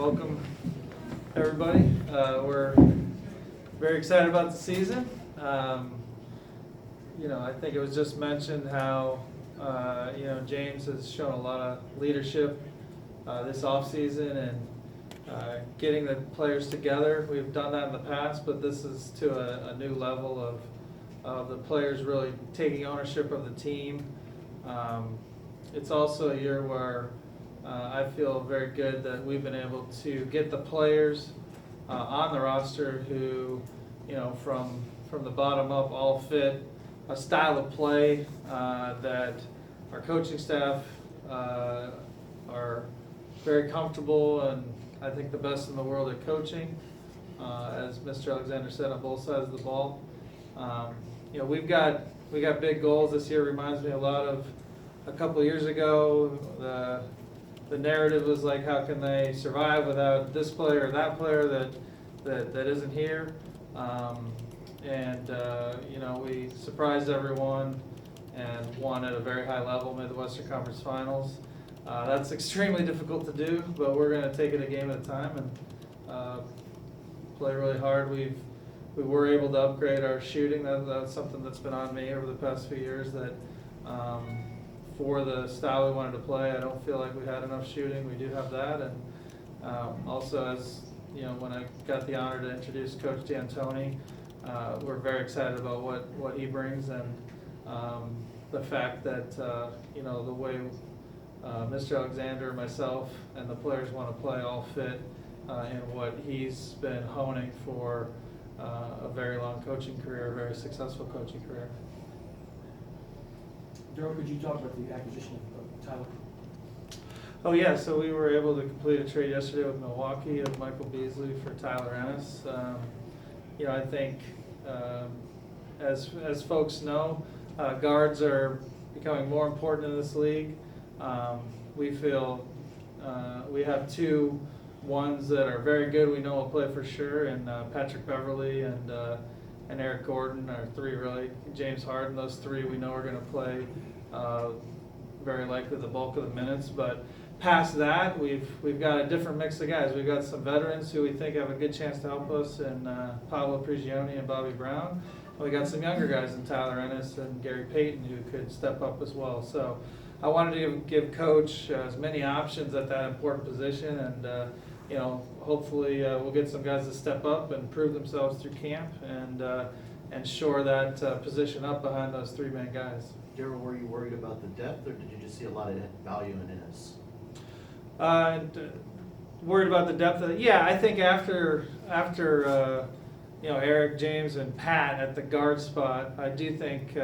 welcome everybody. We're very excited about the season. I think it was just mentioned how James has shown a lot of leadership this offseason and getting the players together. We've done that in the past, but this is to a new level of the players really taking ownership of the team. It's also a year where I feel very good that we've been able to get the players on the roster who, from the bottom up, all fit a style of play that our coaching staff are very comfortable and I think the best in the world at coaching, as Mr. Alexander said, on both sides of the ball. We got big goals this year. Reminds me a lot of a couple of years ago. The narrative was like, how can they survive without this player or that player that isn't here? We surprised everyone and won at a very high level, made the Western Conference Finals. That's extremely difficult to do, but we're going to take it a game at a time and play really hard. We were able to upgrade our shooting. That's something that's been on me over the past few years, that for the style we wanted to play, I don't feel like we had enough shooting. We do have that, and also, as when I got the honor to introduce Coach D'Antoni, we're very excited about what he brings, and the fact that the way Mr. Alexander, myself, and the players want to play all fit in what he's been honing for a very long coaching career, a very successful coaching career. Daryl, could you talk about the acquisition of Tyler? Oh yeah, so we were able to complete a trade yesterday with Milwaukee of Michael Beasley for Tyler Ennis. I think as folks know, guards are becoming more important in this league. We feel we have two ones that are very good. We know will play for sure, and Patrick Beverly and Eric Gordon are three really. James Harden, those three we know are going to play very likely the bulk of the minutes. But past that, we've got a different mix of guys. We've got some veterans who we think have a good chance to help us, in Pablo Prigioni and Bobby Brown. And we got some younger guys in Tyler Ennis and Gary Payton who could step up as well. So I wanted to give Coach as many options at that important position, and hopefully we'll get some guys to step up and prove themselves through camp and shore that position up behind those three main guys. Daryl, were you worried about the depth, or did you just see a lot of value in Ennis? Worried about the depth of it? Yeah, I think after Eric, James, and Pat at the guard spot, I do think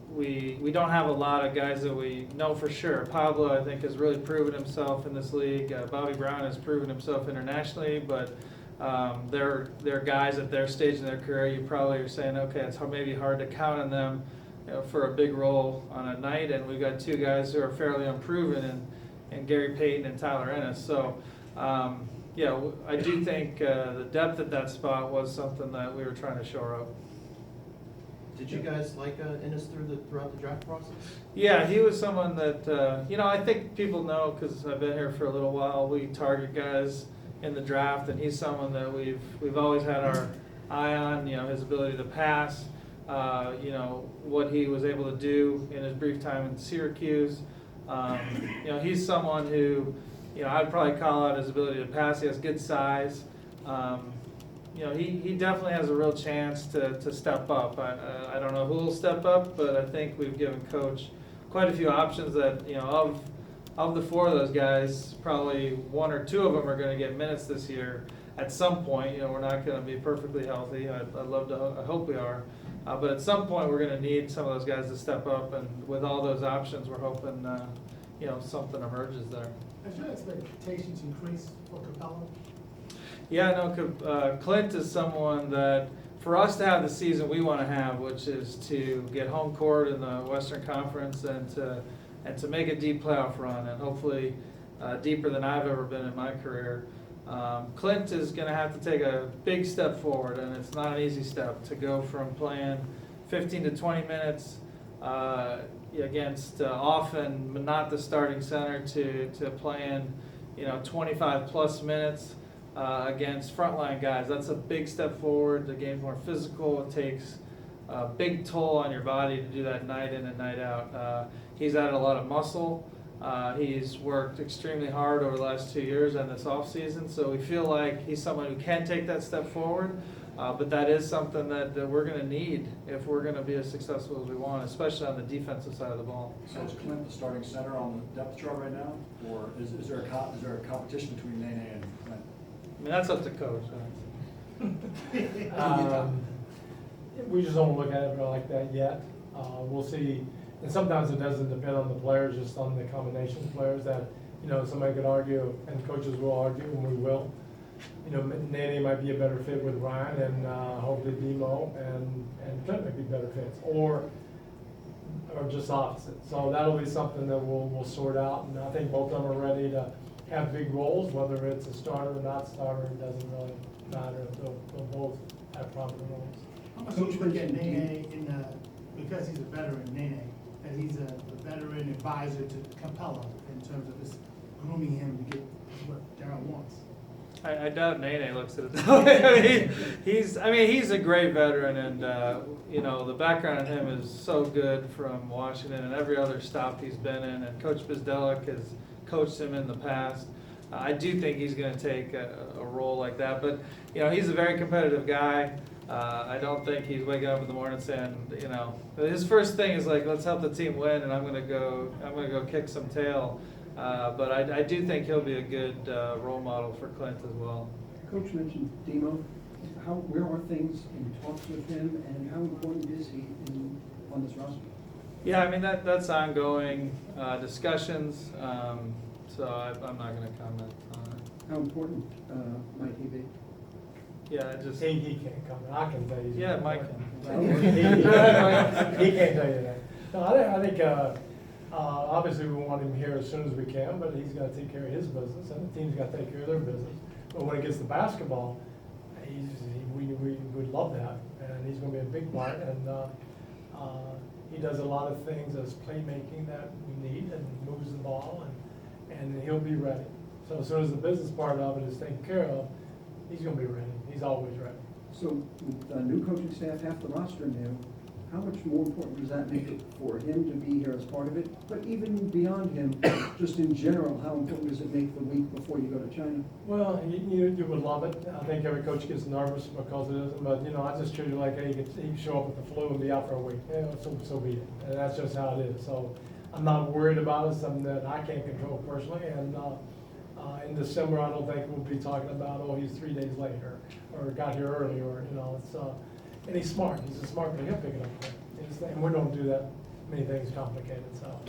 we don't have a lot of guys that we know for sure. Pablo, I think, has really proven himself in this league. Bobby Brown has proven himself internationally, but they're guys at their stage in their career. You probably are saying, okay, it's maybe hard to count on them for a big role on a night, and we've got two guys who are fairly unproven in Gary Payton and Tyler Ennis. So, I do think the depth at that spot was something that we were trying to shore up. Did you guys like Ennis throughout the draft process? Yeah, he was someone that, I think people know, because I've been here for a little while, we target guys in the draft, and he's someone that we've always had our eye on, his ability to pass, what he was able to do in his brief time in Syracuse. He's someone who, I'd probably call out his ability to pass. He has good size. He definitely has a real chance to step up. I don't know who will step up, but I think we've given Coach quite a few options that, of the four of those guys, probably one or two of them are going to get minutes this year at some point. We're not going to be perfectly healthy. I hope we are. But at some point, we're going to need some of those guys to step up, and with all those options, we're hoping, something emerges there. Has your expectations increased for Capella? Yeah, no, Clint is someone that, for us to have the season we want to have, which is to get home court in the Western Conference and to make a deep playoff run, and hopefully deeper than I've ever been in my career. Clint is going to have to take a big step forward, and it's not an easy step to go from playing 15 to 20 minutes against often not the starting center to playing 25 plus minutes against frontline guys. That's a big step forward. The game's more physical. It takes a big toll on your body to do that night in and night out. He's added a lot of muscle. He's worked extremely hard over the last 2 years and this offseason, so we feel like he's someone who can take that step forward. But that is something that we're going to need if we're going to be as successful as we want, especially on the defensive side of the ball. So is Clint the starting center on the depth chart right now, or is there a competition between Nene and Clint? I mean, that's up to coach. We just don't look at it like that yet. We'll see, and sometimes it doesn't depend on the players, just on the combination of players that, somebody could argue, and coaches will argue, and we will. Nene might be a better fit with Ryan, and hopefully Demo and Clint might be better fits, or just opposite. So that'll be something that we'll sort out, and I think both of them are ready to have big roles, whether it's a starter or not starter, it doesn't really matter. They'll both have prominent roles. How much do you look at Nene because he's a veteran, Nene, that he's a veteran advisor to Capella in terms of just grooming him to get what Daryl wants? I doubt Nene looks at it that way. He's a great veteran, and the background on him is so good from Washington and every other stop he's been in, and Coach Bizdelic has coached him in the past. I do think he's going to take a role like that, but he's a very competitive guy. I don't think he's waking up in the morning saying, his first thing is like, let's help the team win, and I'm gonna go kick some tail. But I do think he'll be a good role model for Clint as well. Coach mentioned Demo. Where are things in talks with him, and how important is he on this roster? Yeah, I mean that's ongoing discussions. So I'm not going to comment on it. How important might he be? Yeah, He can't comment. I can tell you. Yeah, Mike. He can't tell you that. No, I think obviously we want him here as soon as we can, but he's got to take care of his business, and the team's got to take care of their business. But when it gets to basketball, we would love that, and he's going to be a big part. And he does a lot of things as playmaking that we need, and moves the ball, and he'll be ready. So as soon as the business part of it is taken care of, he's going to be ready. He's always ready. So with the new coaching staff, half the roster new, how much more important does that make it for him to be here as part of it? But even beyond him, just in general, how important does it make the week before you go to China? Well, you would love it. I think every coach gets nervous because it isn't, but I just treat it like, hey, he can show up with the flu and be out for a week. So be it. And that's just how it is. So I'm not worried about it. Something that I can't control personally. And in December, I don't think we'll be talking about, oh, he's 3 days late or got here early, or it's. And he's smart. He's a smart player. He'll pick it up quick. And we don't do that many things complicated. So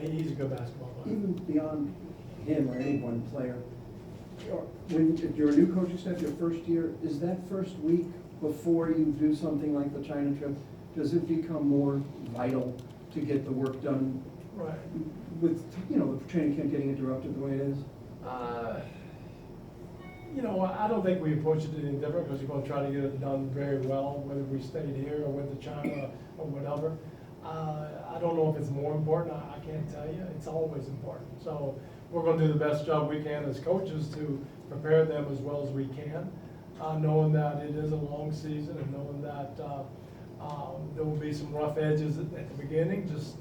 he's a good basketball player. Even beyond him or any one player, if you're a new coaching staff, your first year, is that first week before you do something like the China trip, does it become more vital to get the work done? Right. With the training camp getting interrupted the way it is? I don't think we approach it any different because we're going to try to get it done very well, whether we stayed here or went to China or whatever. I don't know if it's more important. I can't tell you. It's always important. So we're going to do the best job we can as coaches to prepare them as well as we can, knowing that it is a long season and knowing that there will be some rough edges at the beginning, just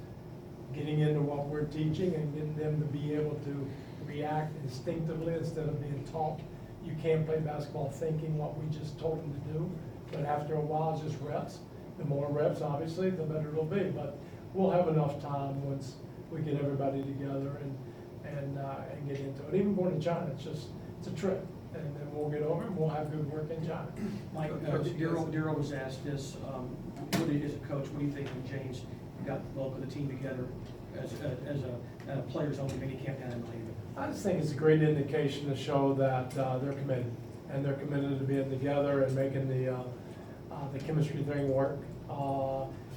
getting into what we're teaching and getting them to be able to react instinctively instead of being taught. You can't play basketball thinking what we just told them to do, but after a while, it's just reps. The more reps, obviously, the better it'll be. But we'll have enough time once we get everybody together and get into it. Even going to China, it's a trip, and then we'll get over it and we'll have good work in China. Mike, Daryl was asked this, as a coach, what do you think when James got the bulk of the team together as a players only mini camp down in Miami? I just think it's a great indication to show that they're committed, and they're committed to being together and making the chemistry thing work,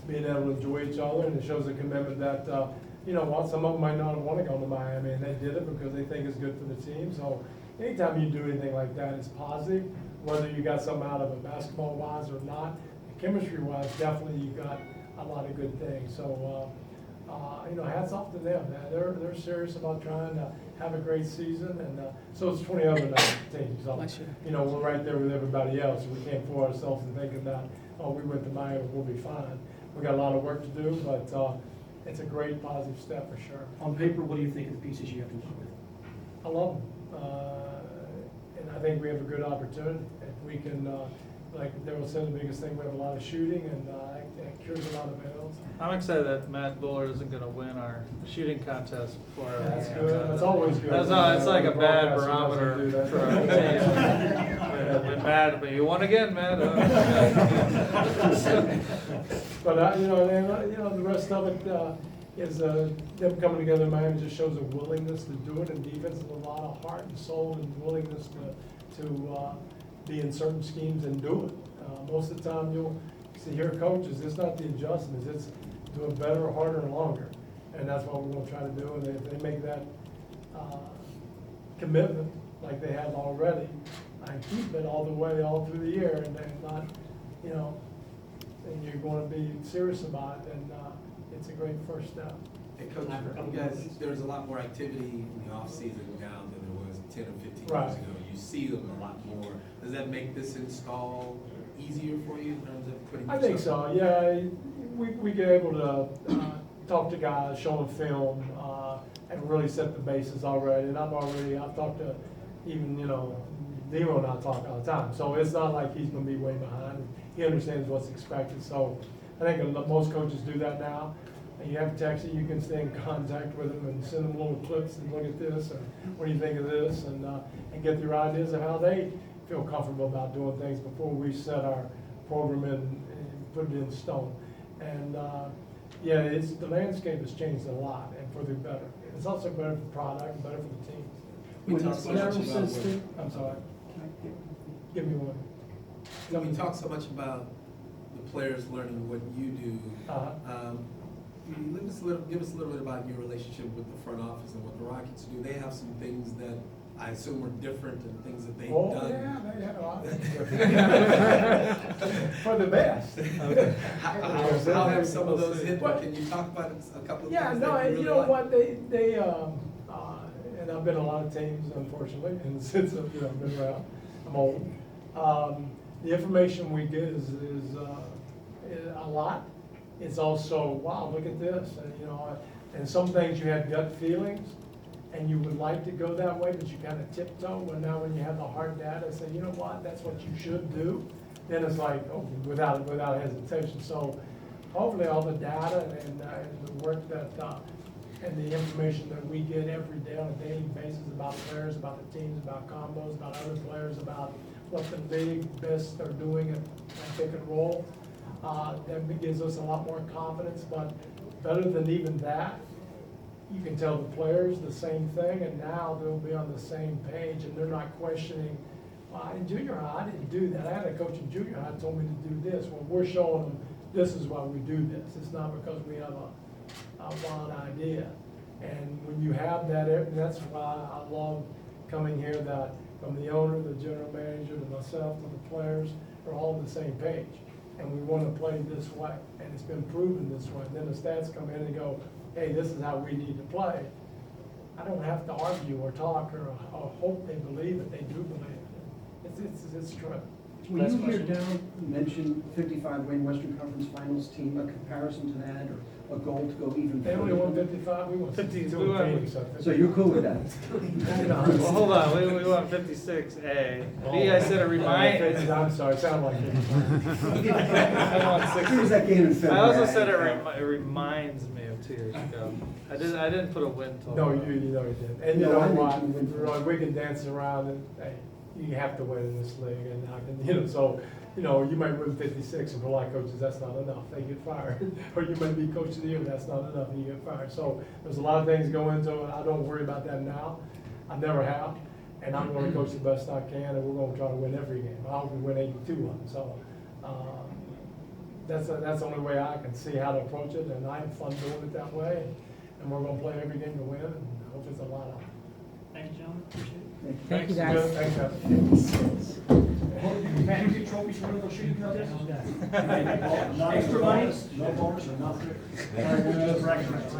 being able to enjoy each other, and it shows a commitment that, while some of them might not want to go to Miami, and they did it because they think it's good for the team. So anytime you do anything like that, it's positive, whether you got something out of it basketball-wise or not. Chemistry-wise, definitely you got a lot of good things. So hats off to them. They're serious about trying to have a great season, and so it's 20 other teams. So, Bless you. we're right there with everybody else. We can't fool ourselves and thinking that, oh, we went to Miami, we'll be fine. We got a lot of work to do, but it's a great positive step for sure. On paper, what do you think of the pieces you have to work with? I love them. And I think we have a good opportunity. If we can, like Daryl said, the biggest thing, we have a lot of shooting, and that cures a lot of fails. I'm excited that Matt Bullard isn't gonna win our shooting contest for our. That's good. That's always good. It's like a bad Broadcaster doesn't do barometer that. for our team. When Matt, but you won again, Matt. But, the rest of it is them coming together in Miami just shows a willingness to do it, and defense is a lot of heart and soul and willingness to be in certain schemes and do it. Most of the time, you'll see here coaches, it's not the adjustments, it's do it better, harder, and longer. And that's what we're gonna try to do, and if they make that commitment like they have already, and keep it all the way, all through the year, and then not, and you're gonna be serious about it, and it's a great first step. Hey, Coach, you guys, there's a lot more activity in the off-season now than there was 10 or 15 Right. years ago. You see them a lot more. Does that make this install easier for you in terms of putting? I think yourself- so, yeah. We get able to talk to guys, show them film, and really set the bases already. And I've talked to even, Nemo and I talk all the time. So it's not like he's gonna be way behind. He understands what's expected. So I think most coaches do that now. And you have text that you can stay in contact with them and send them little clips and look at this, and what do you think of this? And get their ideas of how they feel comfortable about doing things before we set our program in and put it in stone. And, the landscape has changed a lot, and for the better. It's also better for the product, better for the teams. We talk so much Daryl about says what- to- I'm sorry, give me one. We talk so much about the players learning what you do. Can you give us a little bit about your relationship with the front office and what the Rockets do. They have some things that I assume are different and things that they've Oh, done. yeah, they have a lot. For the best. How have some of those hit? What? Can you talk about a couple of Yeah, things no, that you and really you know like? what, and I've been a lot of teams, unfortunately, and since I've been around, I'm old. The information we get is a lot. It's also, wow, look at this, and some things you had gut feelings, and you would like to go that way, but you kind of tiptoe, and now when you have the hard data, say, you know what, that's what you should do, then it's like, oh, without hesitation. So hopefully all the data and the work that, and the information that we get every day on a daily basis about players, about the teams, about combos, about other players, about what the league best are doing at pick and roll, that gives us a lot more confidence. But better than even that, you can tell the players the same thing, and now they'll be on the same page, and they're not questioning, well, in junior high, I didn't do that. I had a coach in junior high told me to do this. Well, we're showing them this is why we do this. It's not because we have a wild idea. And when you have that, and that's why I love coming here, that from the owner, the general manager, to myself, to the players, we're all on the same page. And we want to play this way, and it's been proven this way. And then the stats come in and go, hey, this is how we need to play. I don't have to argue or talk or hope they believe it. They do believe it. It's true. Will you hear Daryl mention 55-win Western Conference Finals team, a comparison to that, or a goal to go even They only further? won 55, we won 50, 52 we won- in Phoenix. So you're cool with that? Well, hold on, we want 56A. B, I said it reminds. I'm sorry, sound like it. I want Where was that 60. game in I February? also said it reminds me of 2 years ago. I didn't put a win total. No, you know you did. And you No, know I think what, you win. Roy, we can dance around and, hey, you have to win in this league, and I can, so, you might win 56, and for a lot of coaches, that's not enough, they get fired. Or you might be coach of the year, that's not enough, and you get fired. So there's a lot of things go into it, I don't worry about that now, I never have, and I'm gonna coach the best I can, and we're gonna try to win every game. I hope we win 82 of them, so, that's the only way I can see how to approach it, and I have fun doing it that way, and we're gonna play every game to win, and I hope it's a lot of Thank you, gentlemen, appreciate it. Thank you, guys. Thanks, guys. Pat, you get trophies for one of those shooting contests? Not Extra money? No bonus or nothing? Just recognize.